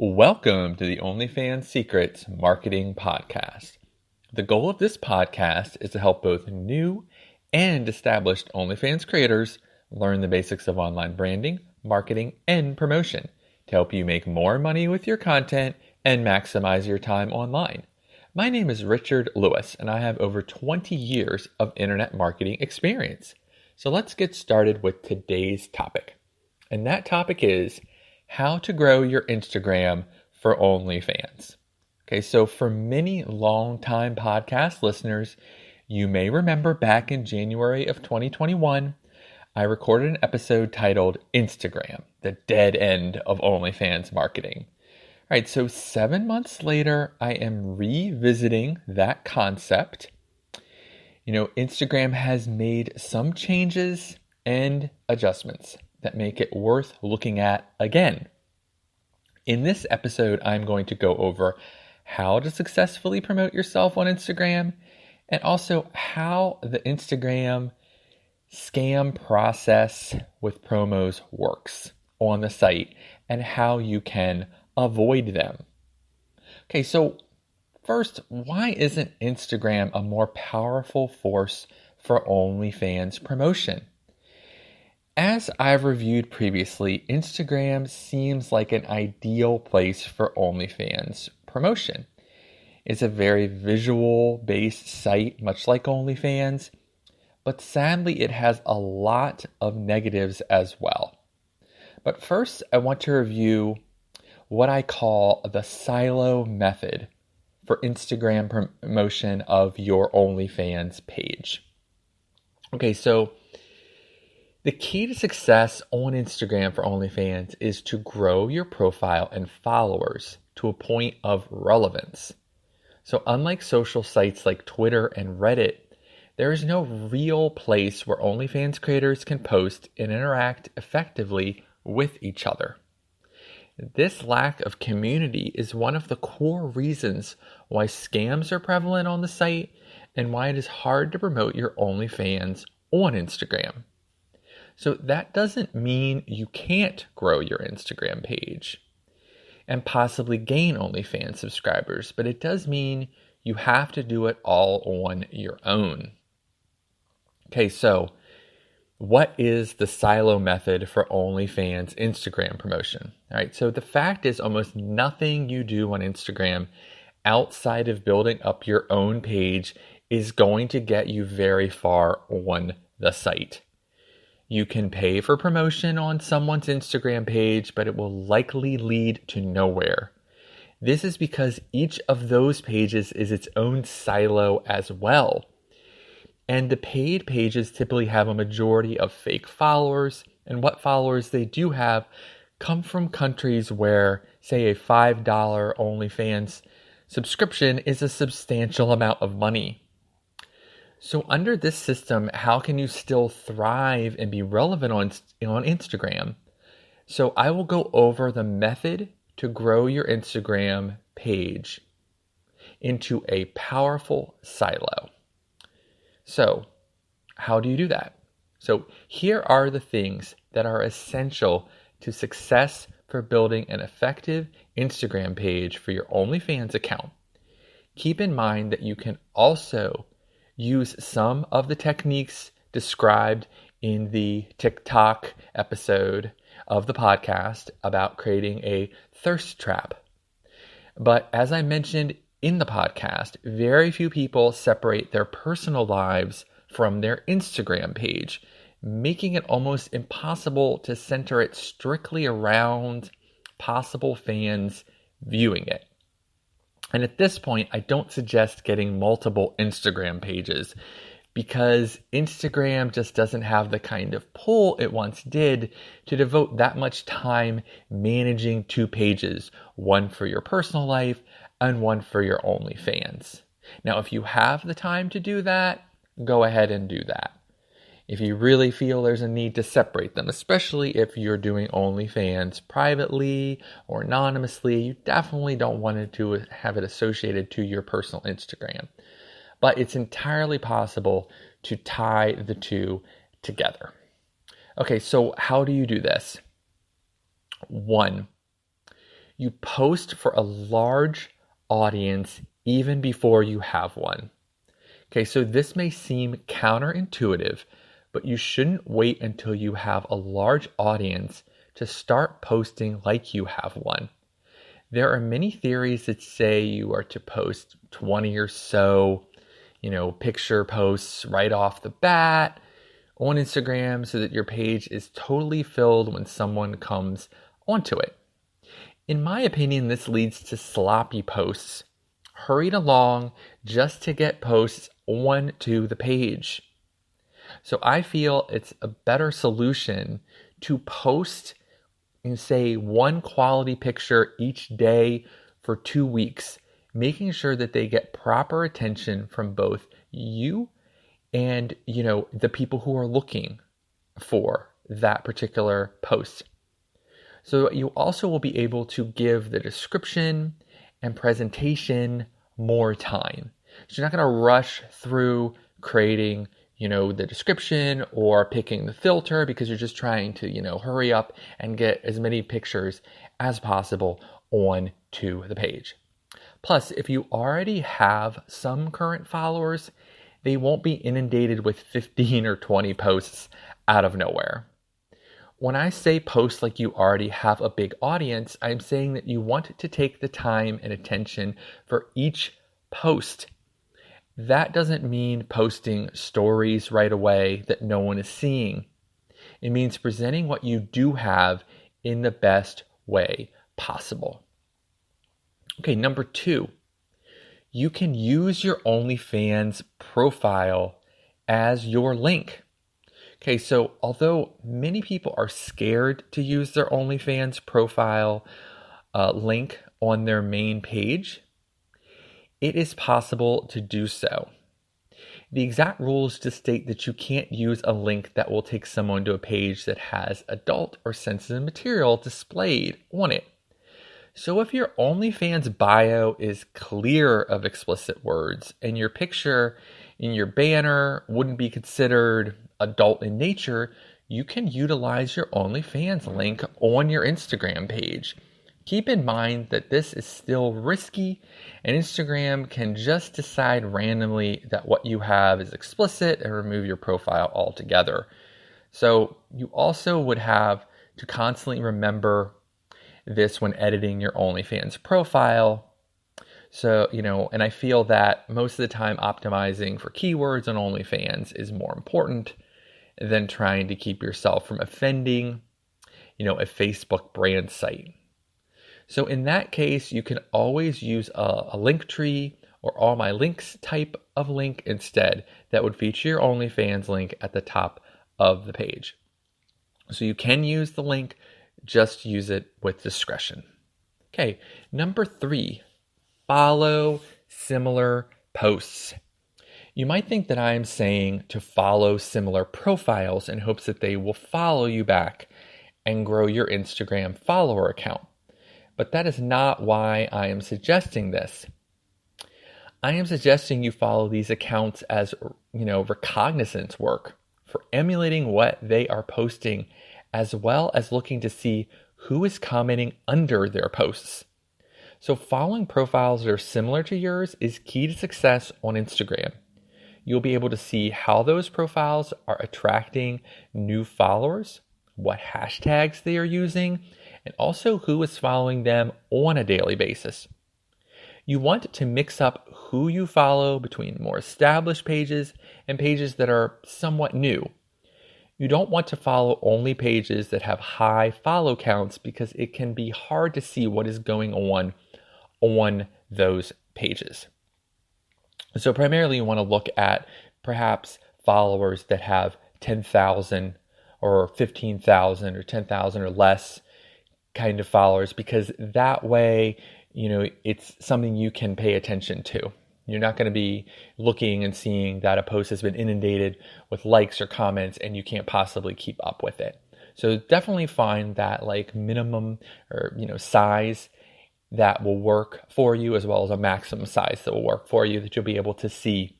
Welcome to the OnlyFans Secrets Marketing Podcast. The goal of this podcast is to help both new and established OnlyFans creators learn the basics of online branding, marketing, and promotion to help you make more money with your content and maximize your time online. My name is Richard Lewis, and I have over 20 years of internet marketing experience. So let's get started with today's topic. And that topic is how to grow your Instagram for OnlyFans. Okay, so for many long-time podcast listeners, you may remember back in January of 2021, I recorded an episode titled Instagram, the dead end of OnlyFans marketing. All right, so 7 months later, I am revisiting that concept. Instagram has made some changes and adjustments that make it worth looking at again. In this episode, I'm going to go over how to successfully promote yourself on Instagram and also how the Instagram scam process with promos works on the site and how you can avoid them. Okay, so first, why isn't Instagram a more powerful force for OnlyFans promotion? As I've reviewed previously, Instagram seems like an ideal place for OnlyFans promotion. It's a very visual-based site, much like OnlyFans, but sadly it has a lot of negatives as well. But first, I want to review what I call the silo method for Instagram promotion of your OnlyFans page. Okay, so the key to success on Instagram for OnlyFans is to grow your profile and followers to a point of relevance. So unlike social sites like Twitter and Reddit, there is no real place where OnlyFans creators can post and interact effectively with each other. This lack of community is one of the core reasons why scams are prevalent on the site and why it is hard to promote your OnlyFans on Instagram. So that doesn't mean you can't grow your Instagram page and possibly gain OnlyFans subscribers, but it does mean you have to do it all on your own. Okay, so what is the silo method for OnlyFans Instagram promotion? All right, so the fact is almost nothing you do on Instagram outside of building up your own page is going to get you very far on the site. You can pay for promotion on someone's Instagram page, but it will likely lead to nowhere. This is because each of those pages is its own silo as well. And the paid pages typically have a majority of fake followers, and what followers they do have come from countries where, say, a $5 OnlyFans subscription is a substantial amount of money. So under this system, how can you still thrive and be relevant on Instagram? So I will go over the method to grow your Instagram page into a powerful silo. So how do you do that? So here are the things that are essential to success for building an effective Instagram page for your OnlyFans account. Keep in mind that you can also use some of the techniques described in the TikTok episode of the podcast about creating a thirst trap. But as I mentioned in the podcast, very few people separate their personal lives from their Instagram page, making it almost impossible to center it strictly around possible fans viewing it. And at this point, I don't suggest getting multiple Instagram pages because Instagram just doesn't have the kind of pull it once did to devote that much time managing two pages, one for your personal life and one for your OnlyFans. Now, if you have the time to do that, go ahead and do that. If you really feel there's a need to separate them, especially if you're doing OnlyFans privately or anonymously, you definitely don't want to have it associated to your personal Instagram. But it's entirely possible to tie the two together. Okay, so how do you do this? 1, You post for a large audience even before you have one. Okay, so this may seem counterintuitive, but you shouldn't wait until you have a large audience to start posting like you have one. There are many theories that say you are to post 20 or so, picture posts right off the bat on Instagram so that your page is totally filled when someone comes onto it. In my opinion, this leads to sloppy posts, hurried along just to get posts onto the page. So I feel it's a better solution to post and say one quality picture each day for 2 weeks, making sure that they get proper attention from both you and, the people who are looking for that particular post. So you also will be able to give the description and presentation more time. So you're not going to rush through creating, the description or picking the filter because you're just trying to, hurry up and get as many pictures as possible onto the page. Plus, if you already have some current followers, they won't be inundated with 15 or 20 posts out of nowhere. When I say post like you already have a big audience, I'm saying that you want to take the time and attention for each post. That doesn't mean posting stories right away that no one is seeing. It means presenting what you do have in the best way possible. Okay, number 2, you can use your OnlyFans profile as your link. Okay, so although many people are scared to use their OnlyFans profile link on their main page, it is possible to do so. The exact rules just state that you can't use a link that will take someone to a page that has adult or sensitive material displayed on it. So if your OnlyFans bio is clear of explicit words and your picture in your banner wouldn't be considered adult in nature, you can utilize your OnlyFans link on your Instagram page. Keep in mind that this is still risky, and Instagram can just decide randomly that what you have is explicit and remove your profile altogether. So you also would have to constantly remember this when editing your OnlyFans profile. So, and I feel that most of the time optimizing for keywords on OnlyFans is more important than trying to keep yourself from offending, a Facebook brand site. So in that case, you can always use a link tree or all my links type of link instead that would feature your OnlyFans link at the top of the page. So you can use the link, just use it with discretion. Okay, number 3, follow similar posts. You might think that I am saying to follow similar profiles in hopes that they will follow you back and grow your Instagram follower account. But that is not why I am suggesting this. I am suggesting you follow these accounts as, recognizance work for emulating what they are posting, as well as looking to see who is commenting under their posts. So following profiles that are similar to yours is key to success on Instagram. You'll be able to see how those profiles are attracting new followers, what hashtags they are using, and also who is following them on a daily basis. You want to mix up who you follow between more established pages and pages that are somewhat new. You don't want to follow only pages that have high follow counts because it can be hard to see what is going on those pages. So primarily you want to look at perhaps followers that have 10,000 or 15,000 or 10,000 or less kind of followers, because that way, it's something you can pay attention to. You're not going to be looking and seeing that a post has been inundated with likes or comments and you can't possibly keep up with it. So definitely find that minimum or, size that will work for you, as well as a maximum size that will work for you, that you'll be able to see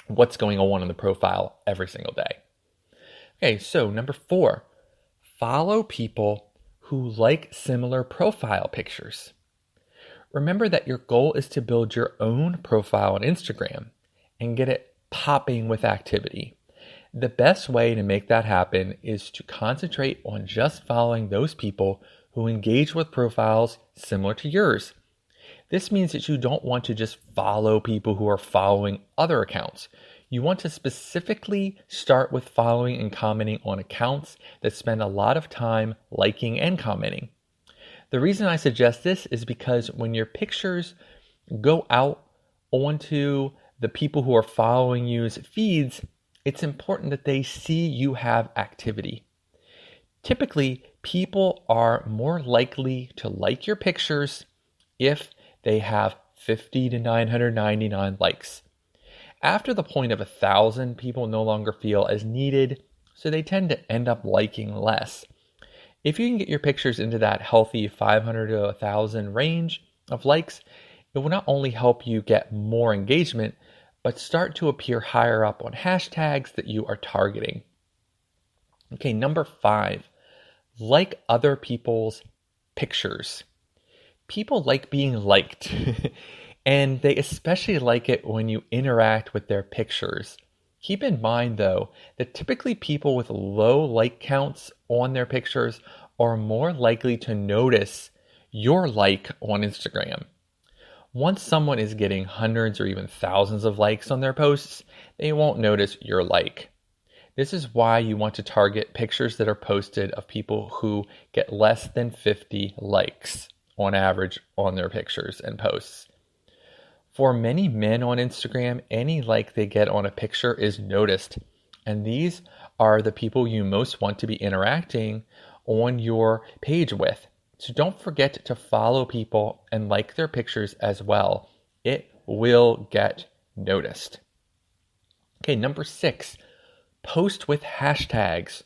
what's going on in the profile every single day. Okay, so number 4, follow people who like similar profile pictures. Remember that your goal is to build your own profile on Instagram and get it popping with activity. The best way to make that happen is to concentrate on just following those people who engage with profiles similar to yours. This means that you don't want to just follow people who are following other accounts. You want to specifically start with following and commenting on accounts that spend a lot of time liking and commenting. The reason I suggest this is because when your pictures go out onto the people who are following you's feeds, it's important that they see you have activity. Typically, people are more likely to like your pictures if they have 50 to 999 likes. After the point of 1,000, people no longer feel as needed, so they tend to end up liking less. If you can get your pictures into that healthy 500 to 1,000 range of likes, it will not only help you get more engagement, but start to appear higher up on hashtags that you are targeting. Okay, number 5, like other people's pictures. People like being liked, and they especially like it when you interact with their pictures. Keep in mind, though, that typically people with low like counts on their pictures are more likely to notice your like on Instagram. Once someone is getting hundreds or even thousands of likes on their posts, they won't notice your like. This is why you want to target pictures that are posted of people who get less than 50 likes on average on their pictures and posts. For many men on Instagram, any like they get on a picture is noticed, and these are the people you most want to be interacting on your page with. So don't forget to follow people and like their pictures as well. It will get noticed. Okay, number 6, post with hashtags.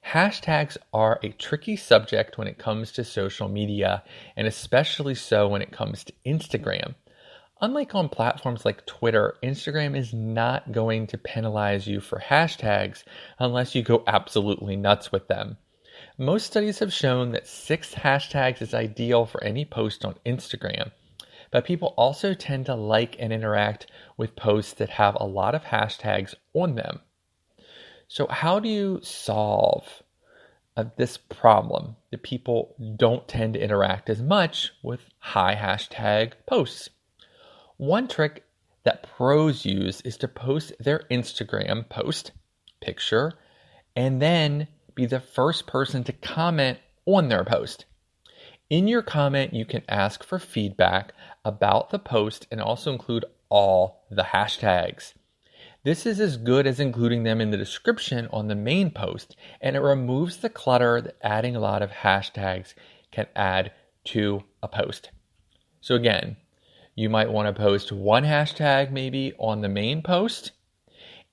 Hashtags are a tricky subject when it comes to social media, and especially so when it comes to Instagram. Unlike on platforms like Twitter, Instagram is not going to penalize you for hashtags unless you go absolutely nuts with them. Most studies have shown that 6 hashtags is ideal for any post on Instagram, but people also tend to like and interact with posts that have a lot of hashtags on them. So how do you solve this problem that people don't tend to interact as much with high hashtag posts? One trick that pros use is to post their Instagram post, picture, and then be the first person to comment on their post. In your comment, you can ask for feedback about the post and also include all the hashtags. This is as good as including them in the description on the main post, and it removes the clutter that adding a lot of hashtags can add to a post. So again, you might want to post one hashtag maybe on the main post,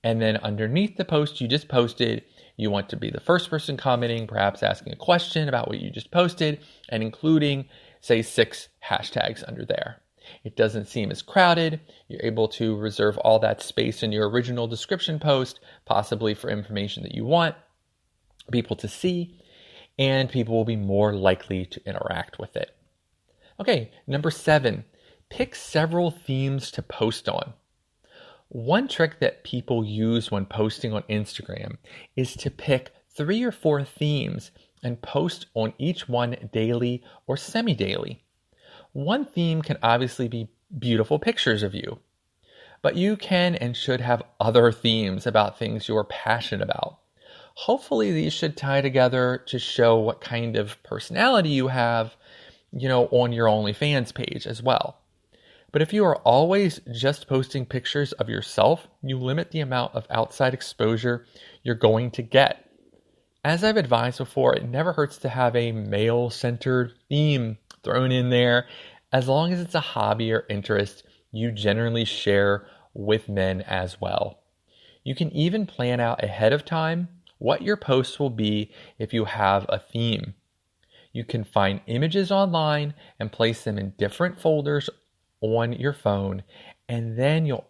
and then underneath the post you just posted, you want to be the first person commenting, perhaps asking a question about what you just posted, and including, say, 6 hashtags under there. It doesn't seem as crowded. You're able to reserve all that space in your original description post, possibly for information that you want people to see, and people will be more likely to interact with it. Okay, number 7, pick several themes to post on. One trick that people use when posting on Instagram is to pick 3 or 4 themes and post on each one daily or semi-daily. One theme can obviously be beautiful pictures of you, but you can and should have other themes about things you're passionate about. Hopefully these should tie together to show what kind of personality you have, on your OnlyFans page as well. But if you are always just posting pictures of yourself, you limit the amount of outside exposure you're going to get. As I've advised before, it never hurts to have a male-centered theme thrown in there, as long as it's a hobby or interest you generally share with men as well. You can even plan out ahead of time what your posts will be if you have a theme. You can find images online and place them in different folders on your phone, and then you'll